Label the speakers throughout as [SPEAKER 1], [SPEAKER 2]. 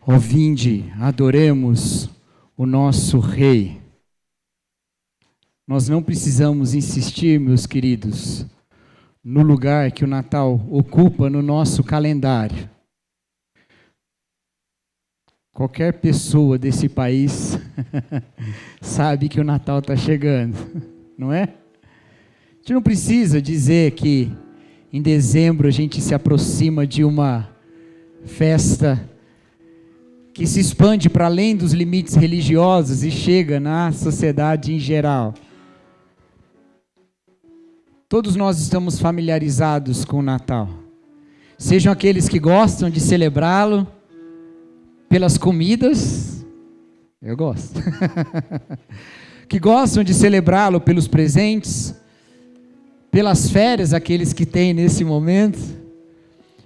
[SPEAKER 1] Ó vinde, adoremos o nosso Rei. Nós não precisamos insistir, meus queridos, no lugar que o Natal ocupa no nosso calendário. Qualquer pessoa desse país sabe que o Natal está chegando, não é? A gente não precisa dizer que em dezembro a gente se aproxima de uma festa que se expande para além dos limites religiosos e chega na sociedade em geral. Todos nós estamos familiarizados com o Natal. Sejam aqueles que gostam de celebrá-lo pelas comidas, eu gosto, que gostam de celebrá-lo pelos presentes, pelas férias, aqueles que têm nesse momento,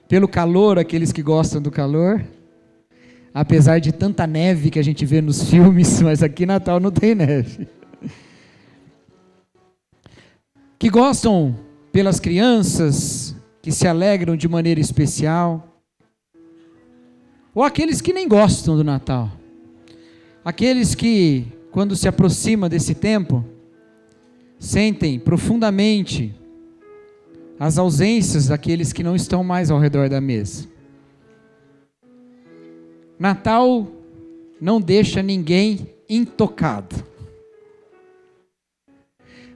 [SPEAKER 1] pelo calor, aqueles que gostam do calor, apesar de tanta neve que a gente vê nos filmes, mas aqui em Natal não tem neve. Que gostam pelas crianças, que se alegram de maneira especial, ou aqueles que nem gostam do Natal, aqueles que, quando se aproxima desse tempo, sentem profundamente as ausências daqueles que não estão mais ao redor da mesa. Natal não deixa ninguém intocado.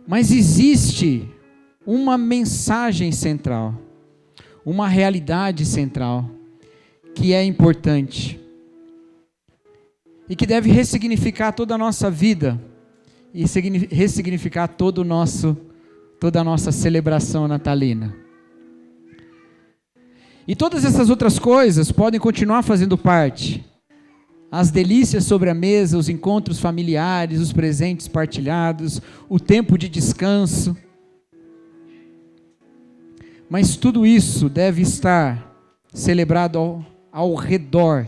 [SPEAKER 1] Mas existe uma mensagem central, uma realidade central, que é importante e que deve ressignificar toda a nossa vida e ressignificar toda a nossa celebração natalina. E todas essas outras coisas podem continuar fazendo parte. As delícias sobre a mesa, os encontros familiares, os presentes partilhados, o tempo de descanso. Mas tudo isso deve estar celebrado ao redor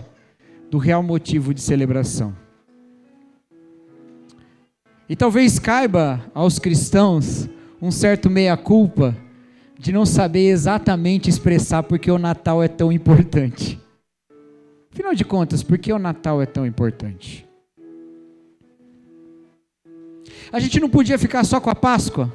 [SPEAKER 1] do real motivo de celebração. E talvez caiba aos cristãos um certo meia-culpa de não saber exatamente expressar porque o Natal é tão importante. Afinal de contas, por que o Natal é tão importante? A gente não podia ficar só com a Páscoa?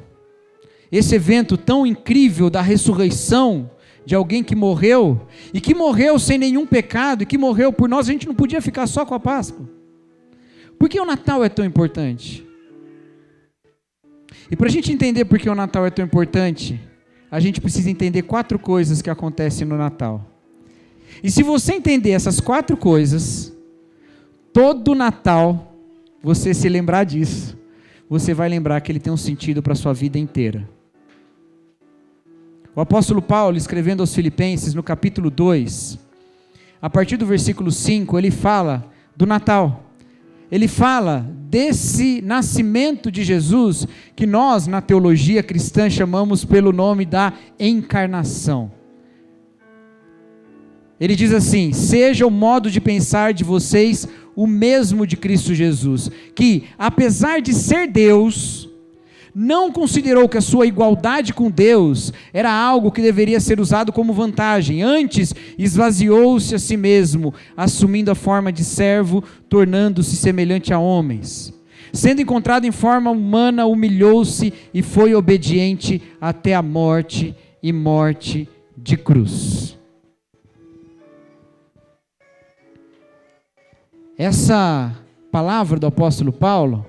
[SPEAKER 1] Esse evento tão incrível da ressurreição de alguém que morreu, e que morreu sem nenhum pecado, e que morreu por nós, a gente não podia ficar só com a Páscoa. Por que o Natal é tão importante? E para a gente entender por que o Natal é tão importante, a gente precisa entender 4 coisas que acontecem no Natal. E se você entender essas 4 coisas, todo Natal, você se lembrar disso, você vai lembrar que ele tem um sentido para a sua vida inteira. O apóstolo Paulo, escrevendo aos Filipenses, no capítulo 2, a partir do versículo 5, ele fala do Natal. Ele fala desse nascimento de Jesus, que nós, na teologia cristã, chamamos pelo nome da encarnação. Ele diz assim: seja o modo de pensar de vocês o mesmo de Cristo Jesus, que, apesar de ser Deus, não considerou que a sua igualdade com Deus era algo que deveria ser usado como vantagem. Antes, esvaziou-se a si mesmo, assumindo a forma de servo, tornando-se semelhante a homens. Sendo encontrado em forma humana, humilhou-se e foi obediente até a morte e morte de cruz. Essa palavra do apóstolo Paulo,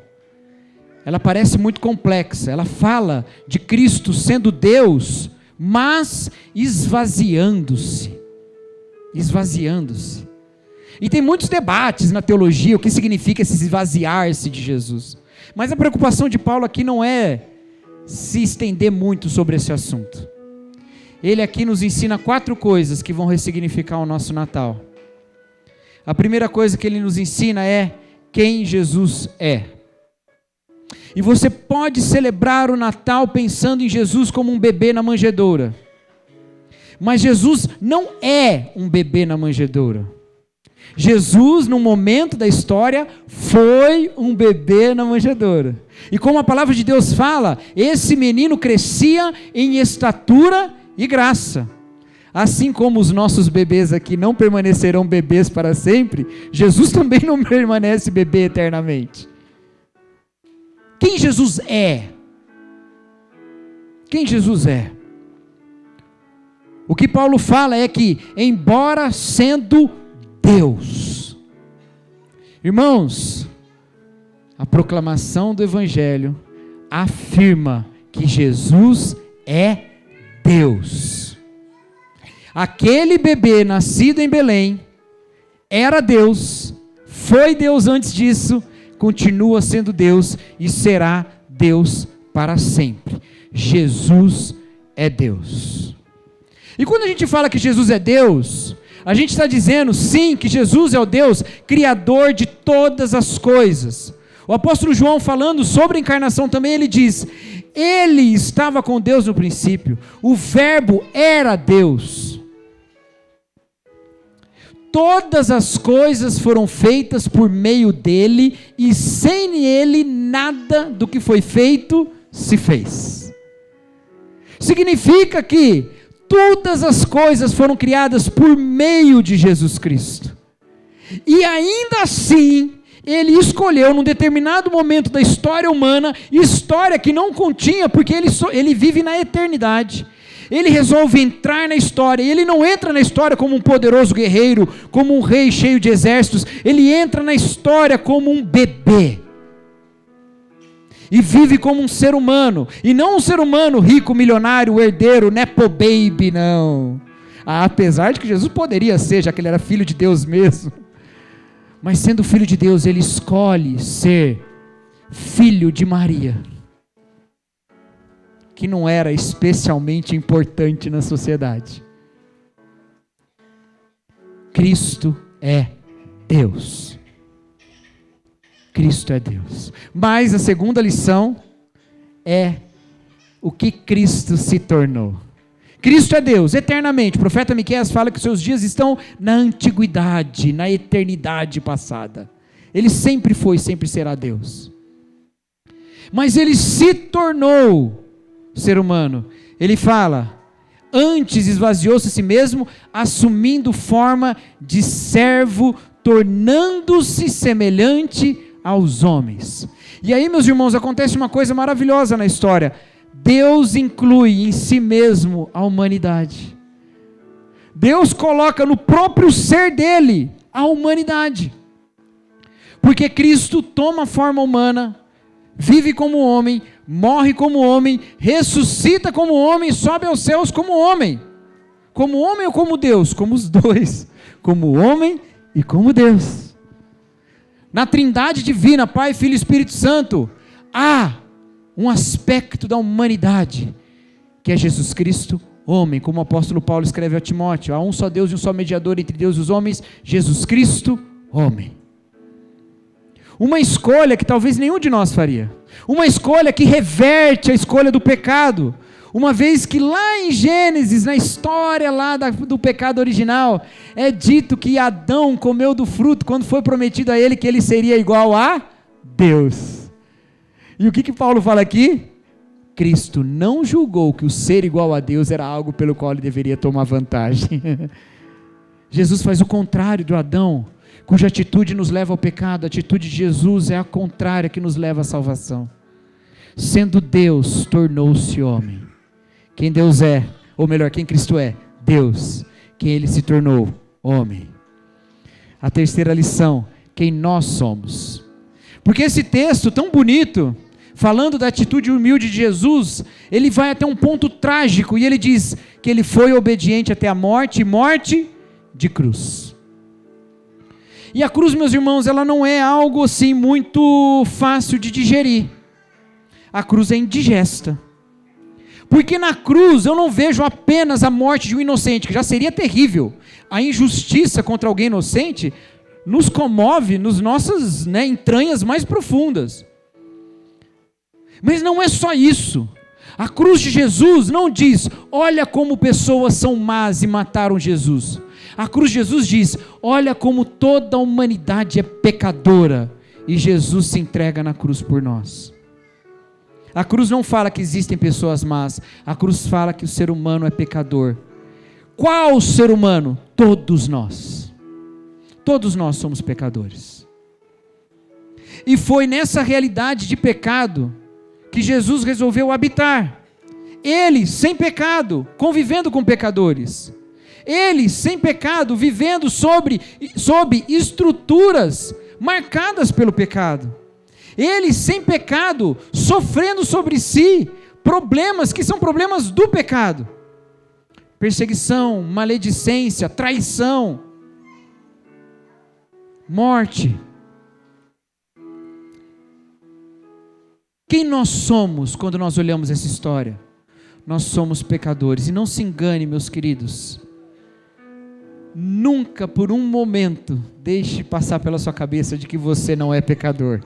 [SPEAKER 1] ela parece muito complexa. Ela fala de Cristo sendo Deus, mas esvaziando-se. Esvaziando-se. E tem muitos debates na teologia, o que significa esse esvaziar-se de Jesus. Mas a preocupação de Paulo aqui não é se estender muito sobre esse assunto. Ele aqui nos ensina 4 coisas que vão ressignificar o nosso Natal. A primeira coisa que ele nos ensina é quem Jesus é. E você pode celebrar o Natal pensando em Jesus como um bebê na manjedoura. Mas Jesus não é um bebê na manjedoura. Jesus, num momento da história, foi um bebê na manjedoura. E como a palavra de Deus fala, esse menino crescia em estatura e graça, Assim como os nossos bebês aqui não permanecerão bebês para sempre, Jesus também não permanece bebê eternamente. Quem Jesus é? Quem Jesus é? O que Paulo fala é que, embora sendo Deus, irmãos, a proclamação do Evangelho afirma que Jesus é Deus. Aquele bebê nascido em Belém era Deus, foi Deus antes disso, continua sendo Deus e será Deus para sempre. Jesus é Deus. E quando a gente fala que Jesus é Deus, a gente está dizendo sim que Jesus é o Deus criador de todas as coisas. O apóstolo João, falando sobre a encarnação também, ele diz: ele estava com Deus no princípio, o verbo era Deus. Todas as coisas foram feitas por meio dele, e sem ele nada do que foi feito se fez. Significa que todas as coisas foram criadas por meio de Jesus Cristo. E ainda assim, ele escolheu num determinado momento da história humana, história que não continha, porque ele vive na eternidade. Ele resolve entrar na história, e ele não entra na história como um poderoso guerreiro, como um rei cheio de exércitos, ele entra na história como um bebê, e vive como um ser humano, e não um ser humano rico, milionário, herdeiro, nepo baby, não, apesar de que Jesus poderia ser, já que ele era filho de Deus mesmo, mas sendo filho de Deus, ele escolhe ser filho de Maria, que não era especialmente importante na sociedade. Cristo é Deus. Cristo é Deus. Mas a segunda lição é o que Cristo se tornou. Cristo é Deus, eternamente. O profeta Miqueias fala que seus dias estão na antiguidade, na eternidade passada. Ele sempre foi, sempre será Deus. Mas ele se tornou ser humano. Ele fala: antes esvaziou-se a si mesmo, assumindo forma de servo, tornando-se semelhante aos homens. E aí, meus irmãos, acontece uma coisa maravilhosa na história. Deus inclui em si mesmo a humanidade. Deus coloca no próprio ser dele a humanidade. Porque Cristo toma forma humana, vive como homem, morre como homem, ressuscita como homem, sobe aos céus como homem. Como homem ou como Deus? Como os dois. Como homem e como Deus. Na Trindade divina, Pai, Filho e Espírito Santo, há um aspecto da humanidade, que é Jesus Cristo, homem, como o apóstolo Paulo escreve a Timóteo: há um só Deus e um só mediador entre Deus e os homens, Jesus Cristo, homem. Uma escolha que talvez nenhum de nós faria. Uma escolha que reverte a escolha do pecado. Uma vez que lá em Gênesis, na história lá do pecado original, é dito que Adão comeu do fruto quando foi prometido a ele que ele seria igual a Deus. E o que Paulo fala aqui? Cristo não julgou que o ser igual a Deus era algo pelo qual ele deveria tomar vantagem. Jesus faz o contrário do Adão, cuja atitude nos leva ao pecado. A atitude de Jesus é a contrária, que nos leva à salvação. Sendo Deus, tornou-se homem. Quem Deus é, ou melhor, quem Cristo é? Deus. Quem ele se tornou? Homem. A terceira lição: quem nós somos. Porque esse texto tão bonito, falando da atitude humilde de Jesus, ele vai até um ponto trágico, e ele diz que ele foi obediente até a morte, e morte de cruz. E a cruz, meus irmãos, ela não é algo assim muito fácil de digerir. A cruz é indigesta. Porque na cruz eu não vejo apenas a morte de um inocente, que já seria terrível. A injustiça contra alguém inocente nos comove nos nossas entranhas mais profundas. Mas não é só isso. A cruz de Jesus não diz: olha como pessoas são más e mataram Jesus. A cruz de Jesus diz: olha como toda a humanidade é pecadora, e Jesus se entrega na cruz por nós. A cruz não fala que existem pessoas más, a cruz fala que o ser humano é pecador. Qual ser humano? Todos nós. Todos nós somos pecadores. E foi nessa realidade de pecado que Jesus resolveu habitar. Ele, sem pecado, convivendo com pecadores. Ele, sem pecado, vivendo sob estruturas marcadas pelo pecado. Ele, sem pecado, sofrendo sobre si problemas que são problemas do pecado. Perseguição, maledicência, traição, morte. Quem nós somos quando nós olhamos essa história? Nós somos pecadores. E não se engane, meus queridos. Nunca por um momento deixe passar pela sua cabeça de que você não é pecador.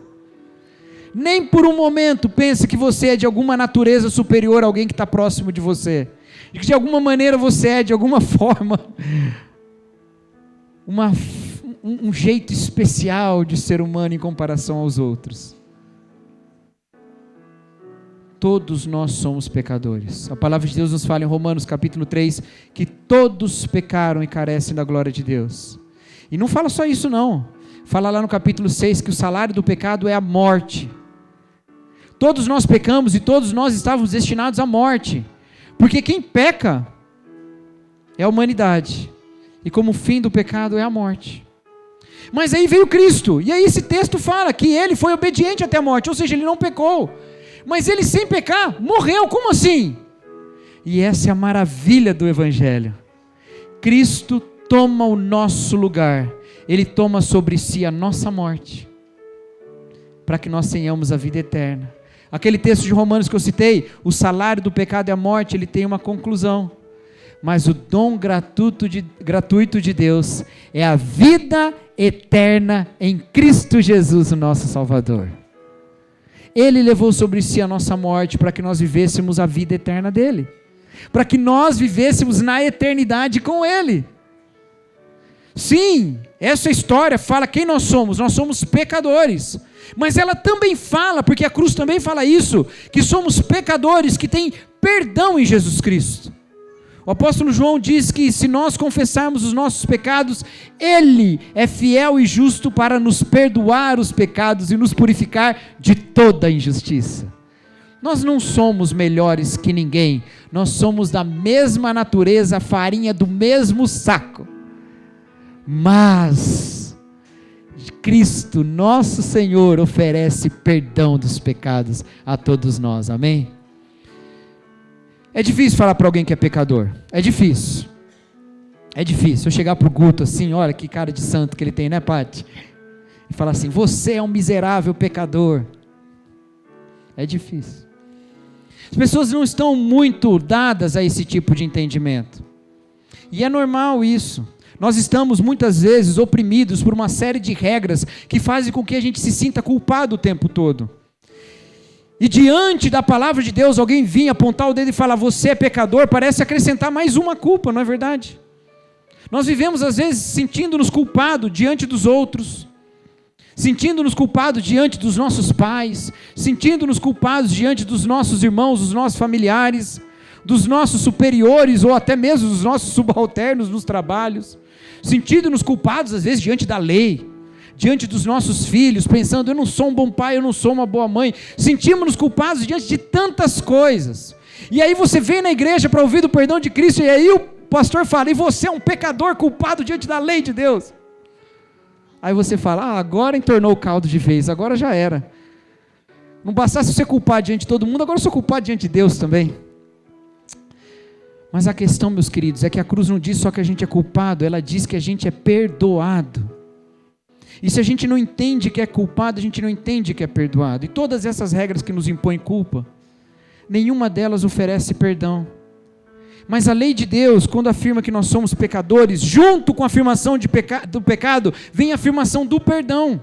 [SPEAKER 1] Nem por um momento pense que você é de alguma natureza superior a alguém que está próximo de você. De que de alguma maneira você é, de alguma forma, um jeito especial de ser humano em comparação aos outros. Todos nós somos pecadores. A palavra de Deus nos fala em Romanos capítulo 3, que todos pecaram e carecem da glória de Deus. E não fala só isso não. Fala lá no capítulo 6 que o salário do pecado é a morte. Todos nós pecamos e todos nós estávamos destinados à morte. Porque quem peca é a humanidade. E como o fim do pecado é a morte. Mas aí veio Cristo. E aí esse texto fala que ele foi obediente até a morte. Ou seja, ele não pecou. Mas ele, sem pecar, morreu. Como assim? E essa é a maravilha do Evangelho. Cristo toma o nosso lugar. Ele toma sobre si a nossa morte, para que nós tenhamos a vida eterna. Aquele texto de Romanos que eu citei, o salário do pecado é a morte, ele tem uma conclusão. Mas o dom gratuito de Deus é a vida eterna em Cristo Jesus, o nosso Salvador. Ele levou sobre si a nossa morte para que nós vivêssemos a vida eterna dele. Para que nós vivêssemos na eternidade com ele. Sim, essa história fala quem nós somos pecadores. Mas ela também fala, porque a cruz também fala isso, que somos pecadores que têm perdão em Jesus Cristo. O apóstolo João diz que se nós confessarmos os nossos pecados, Ele é fiel e justo para nos perdoar os pecados e nos purificar de toda injustiça. Nós não somos melhores que ninguém, nós somos da mesma natureza, farinha do mesmo saco. Mas Cristo, nosso Senhor, oferece perdão dos pecados a todos nós, amém? É difícil falar para alguém que é pecador, é difícil. É difícil eu chegar para o Guto assim, olha que cara de santo que ele tem, né, Paty? E falar assim, você é um miserável pecador. É difícil. As pessoas não estão muito dadas a esse tipo de entendimento. E é normal isso. Nós estamos muitas vezes oprimidos por uma série de regras que fazem com que a gente se sinta culpado o tempo todo. E diante da palavra de Deus, alguém vir apontar o dedo e falar, você é pecador, parece acrescentar mais uma culpa, não é verdade? Nós vivemos às vezes sentindo-nos culpados diante dos outros, sentindo-nos culpados diante dos nossos pais, sentindo-nos culpados diante dos nossos irmãos, dos nossos familiares, dos nossos superiores ou até mesmo dos nossos subalternos nos trabalhos, sentindo-nos culpados às vezes diante da lei, diante dos nossos filhos, pensando, eu não sou um bom pai, eu não sou uma boa mãe, sentimos-nos culpados diante de tantas coisas, e aí você vem na igreja para ouvir do perdão de Cristo, e aí o pastor fala, e você é um pecador culpado diante da lei de Deus, aí você fala, agora entornou o caldo de vez, agora já era, não bastasse ser culpado diante de todo mundo, agora eu sou culpado diante de Deus também. Mas a questão, meus queridos, é que a cruz não diz só que a gente é culpado, ela diz que a gente é perdoado. E se a gente não entende que é culpado, a gente não entende que é perdoado. E todas essas regras que nos impõem culpa, nenhuma delas oferece perdão. Mas a lei de Deus, quando afirma que nós somos pecadores, junto com a afirmação do pecado, vem a afirmação do perdão.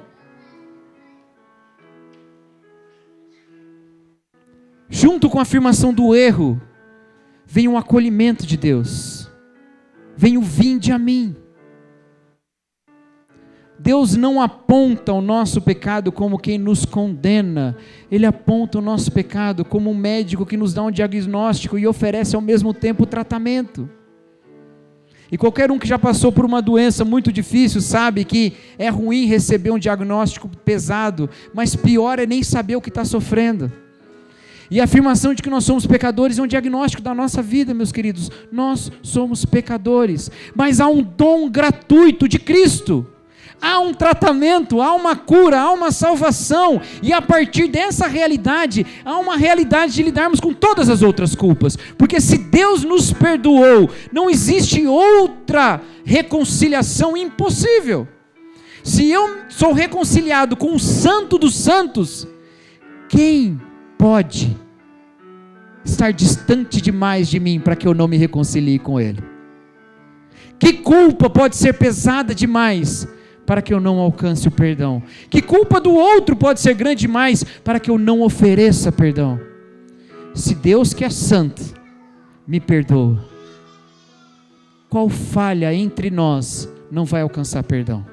[SPEAKER 1] Junto com a afirmação do erro, vem o acolhimento de Deus. Vem o vinde a mim. Deus não aponta o nosso pecado como quem nos condena, Ele aponta o nosso pecado como um médico que nos dá um diagnóstico e oferece ao mesmo tempo o tratamento. E qualquer um que já passou por uma doença muito difícil sabe que é ruim receber um diagnóstico pesado, mas pior é nem saber o que está sofrendo. E a afirmação de que nós somos pecadores é um diagnóstico da nossa vida, meus queridos. Nós somos pecadores, mas há um dom gratuito de Cristo. Há um tratamento, há uma cura, há uma salvação, e a partir dessa realidade, há uma realidade de lidarmos com todas as outras culpas, porque se Deus nos perdoou, não existe outra reconciliação impossível. Se eu sou reconciliado com o Santo dos Santos, quem pode estar distante demais de mim para que eu não me reconcilie com Ele? Que culpa pode ser pesada demais para que eu não alcance o perdão? Que culpa do outro pode ser grande demais para que eu não ofereça perdão? Se Deus, que é santo, me perdoa, qual falha entre nós não vai alcançar perdão?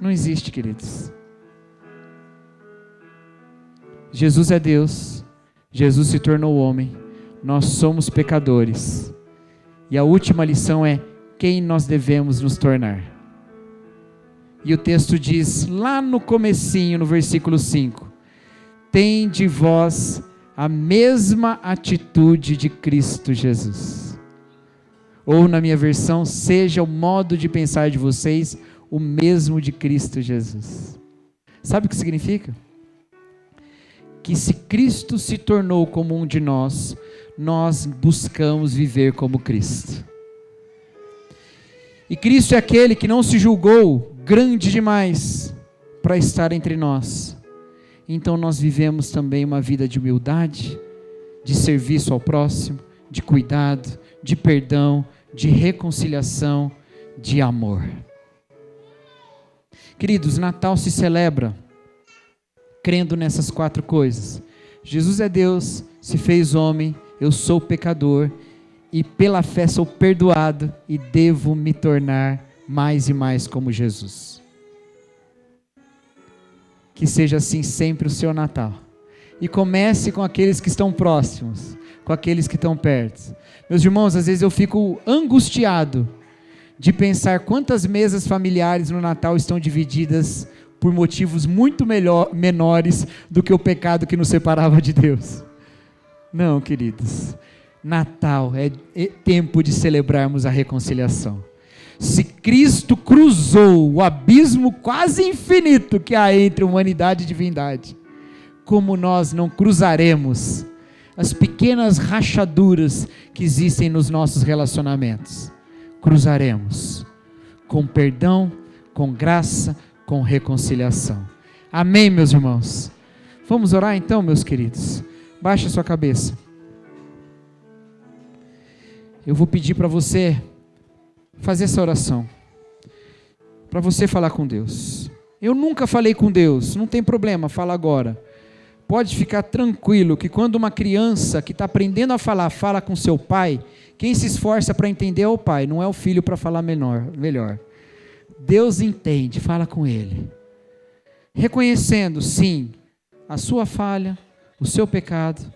[SPEAKER 1] Não existe, queridos. Jesus é Deus, Jesus se tornou homem, nós somos pecadores, e a última lição é quem nós devemos nos tornar. E o texto diz, lá no comecinho, no versículo 5, tende vós a mesma atitude de Cristo Jesus. Ou na minha versão, seja o modo de pensar de vocês o mesmo de Cristo Jesus. Sabe o que significa? Que se Cristo se tornou como um de nós, nós buscamos viver como Cristo. E Cristo é aquele que não se julgou grande demais para estar entre nós. Então nós vivemos também uma vida de humildade, de serviço ao próximo, de cuidado, de perdão, de reconciliação, de amor. Queridos, Natal se celebra crendo nessas 4 coisas. Jesus é Deus, se fez homem, eu sou pecador, e pela fé sou perdoado e devo me tornar mais e mais como Jesus. Que seja assim sempre o seu Natal. E comece com aqueles que estão próximos, com aqueles que estão perto. Meus irmãos, às vezes eu fico angustiado de pensar quantas mesas familiares no Natal estão divididas por motivos muito menores do que o pecado que nos separava de Deus. Não, queridos. Natal é tempo de celebrarmos a reconciliação. Se Cristo cruzou o abismo quase infinito que há entre humanidade e divindade, como nós não cruzaremos as pequenas rachaduras que existem nos nossos relacionamentos? Cruzaremos com perdão, com graça, com reconciliação. Amém, meus irmãos? Vamos orar então, meus queridos? Baixe a sua cabeça. Eu vou pedir para você fazer essa oração, para você falar com Deus. Eu nunca falei com Deus, não tem problema, fala agora. Pode ficar tranquilo que quando uma criança que está aprendendo a falar, fala com seu pai, quem se esforça para entender é o pai, não é o filho para falar melhor. Deus entende, fala com ele, reconhecendo sim, a sua falha, o seu pecado,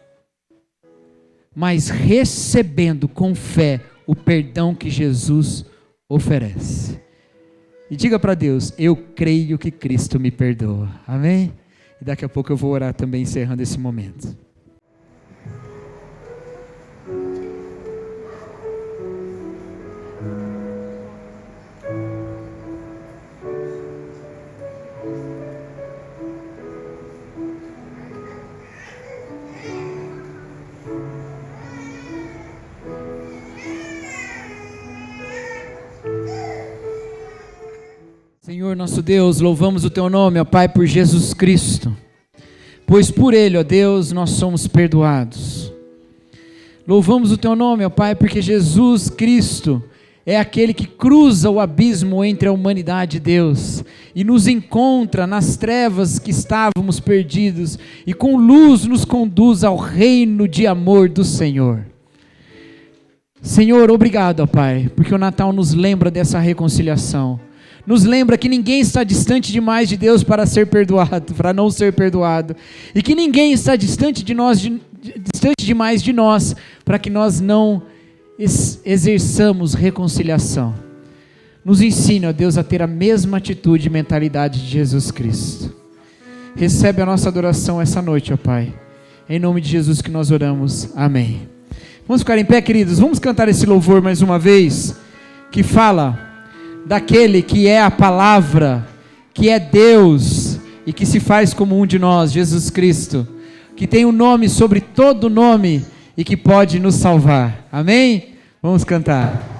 [SPEAKER 1] mas recebendo com fé o perdão que Jesus oferece. E diga para Deus, eu creio que Cristo me perdoa. Amém? E daqui a pouco eu vou orar também, encerrando esse momento. Senhor nosso Deus, louvamos o Teu nome, ó Pai, por Jesus Cristo, pois por Ele, ó Deus, nós somos perdoados. Louvamos o Teu nome, ó Pai, porque Jesus Cristo é aquele que cruza o abismo entre a humanidade e Deus, e nos encontra nas trevas que estávamos perdidos, e com luz nos conduz ao reino de amor do Senhor. Senhor, obrigado, ó Pai, porque o Natal nos lembra dessa reconciliação. Nos lembra que ninguém está distante demais de Deus para ser perdoado, para não ser perdoado. E que ninguém está distante de nós, distante demais de nós, para que nós não exerçamos reconciliação. Nos ensine, ó Deus, a ter a mesma atitude e mentalidade de Jesus Cristo. Recebe a nossa adoração essa noite, ó Pai. Em nome de Jesus que nós oramos. Amém. Vamos ficar em pé, queridos. Vamos cantar esse louvor mais uma vez, que fala daquele que é a palavra, que é Deus e que se faz como um de nós, Jesus Cristo, que tem um nome sobre todo nome e que pode nos salvar. Amém? Vamos cantar.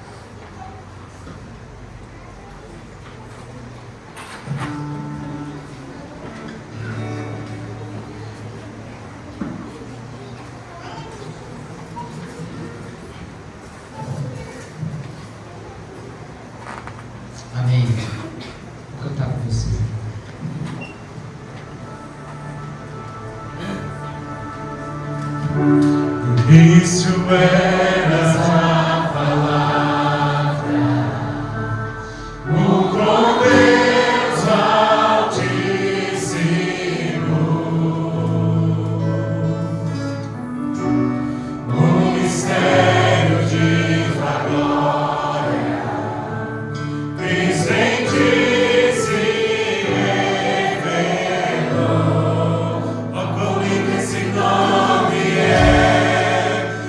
[SPEAKER 1] Amém. Vou cantar com você.
[SPEAKER 2] Isso era a palavra, o com Deus Altíssimo, o mistério de tua glória, Cristo em ti se revelou. Ó, quão lindo esse nome é!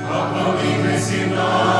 [SPEAKER 2] Ó, quão lindo esse nome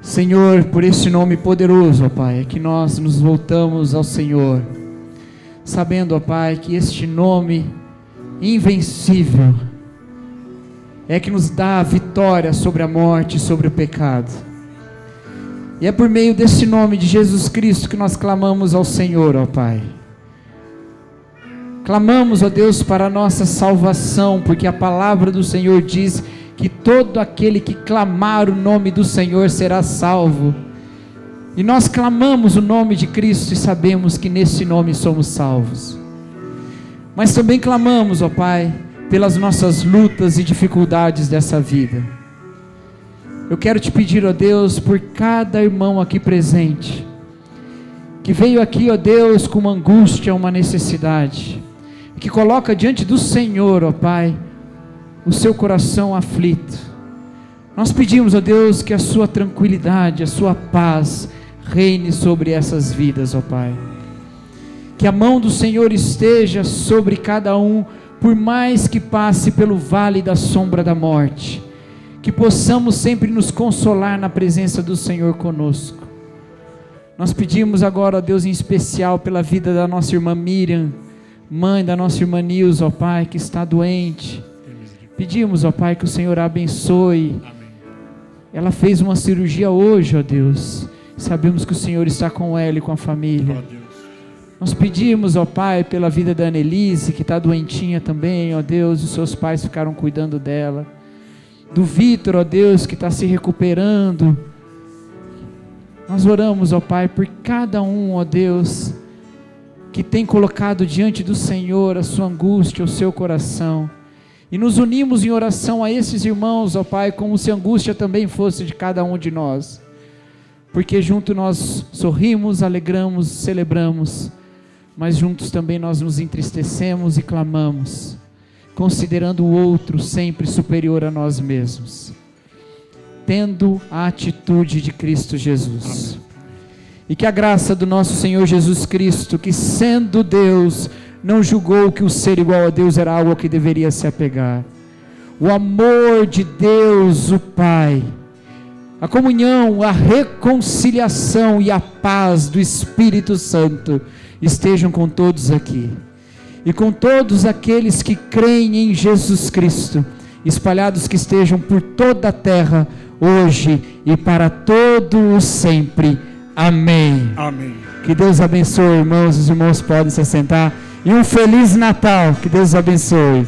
[SPEAKER 1] Senhor, por esse nome poderoso, ó Pai, é que nós nos voltamos ao Senhor, sabendo, ó Pai, que este nome invencível é que nos dá a vitória sobre a morte e sobre o pecado. E é por meio desse nome de Jesus Cristo que nós clamamos ao Senhor, ó Pai. Clamamos, ó Deus, para a nossa salvação, porque a palavra do Senhor diz que todo aquele que clamar o nome do Senhor será salvo. E nós clamamos o nome de Cristo e sabemos que nesse nome somos salvos. Mas também clamamos, ó Pai, pelas nossas lutas e dificuldades dessa vida. Eu quero te pedir, ó Deus, por cada irmão aqui presente, que veio aqui, ó Deus, com uma angústia, uma necessidade, que coloca diante do Senhor, ó Pai, o seu coração aflito. Nós pedimos, ó Deus, que a sua tranquilidade, a sua paz reine sobre essas vidas, ó Pai. Que a mão do Senhor esteja sobre cada um, por mais que passe pelo vale da sombra da morte. Que possamos sempre nos consolar na presença do Senhor conosco. Nós pedimos agora, ó Deus, em especial pela vida da nossa irmã Miriam, mãe da nossa irmã Nilza, ó Pai, que está doente. Pedimos, ó Pai, que o Senhor a abençoe.
[SPEAKER 2] Amém.
[SPEAKER 1] Ela fez uma cirurgia hoje, ó Deus. Sabemos que o Senhor está com ela e com a família.
[SPEAKER 2] Ó Deus.
[SPEAKER 1] Nós pedimos, ó Pai, pela vida da Annelise, que está doentinha também, ó Deus, os seus pais ficaram cuidando dela. Do Vitor, ó Deus, que está se recuperando. Nós oramos, ó Pai, por cada um, ó Deus, que tem colocado diante do Senhor a sua angústia, o seu coração. E nos unimos em oração a esses irmãos, ó Pai, como se a angústia também fosse de cada um de nós. Porque junto nós sorrimos, alegramos, celebramos, mas juntos também nós nos entristecemos e clamamos, considerando o outro sempre superior a nós mesmos, tendo a atitude de Cristo Jesus.
[SPEAKER 2] Amém.
[SPEAKER 1] E que a graça do nosso Senhor Jesus Cristo, que sendo Deus, não julgou que o ser igual a Deus era algo a que deveria se apegar. O amor de Deus, o Pai, a comunhão, a reconciliação e a paz do Espírito Santo estejam com todos aqui. E com todos aqueles que creem em Jesus Cristo, espalhados que estejam por toda a terra, hoje e para todo o sempre. Amém.
[SPEAKER 2] Amém.
[SPEAKER 1] Que Deus abençoe, irmãos. Os irmãos podem se assentar. E um Feliz Natal. Que Deus abençoe.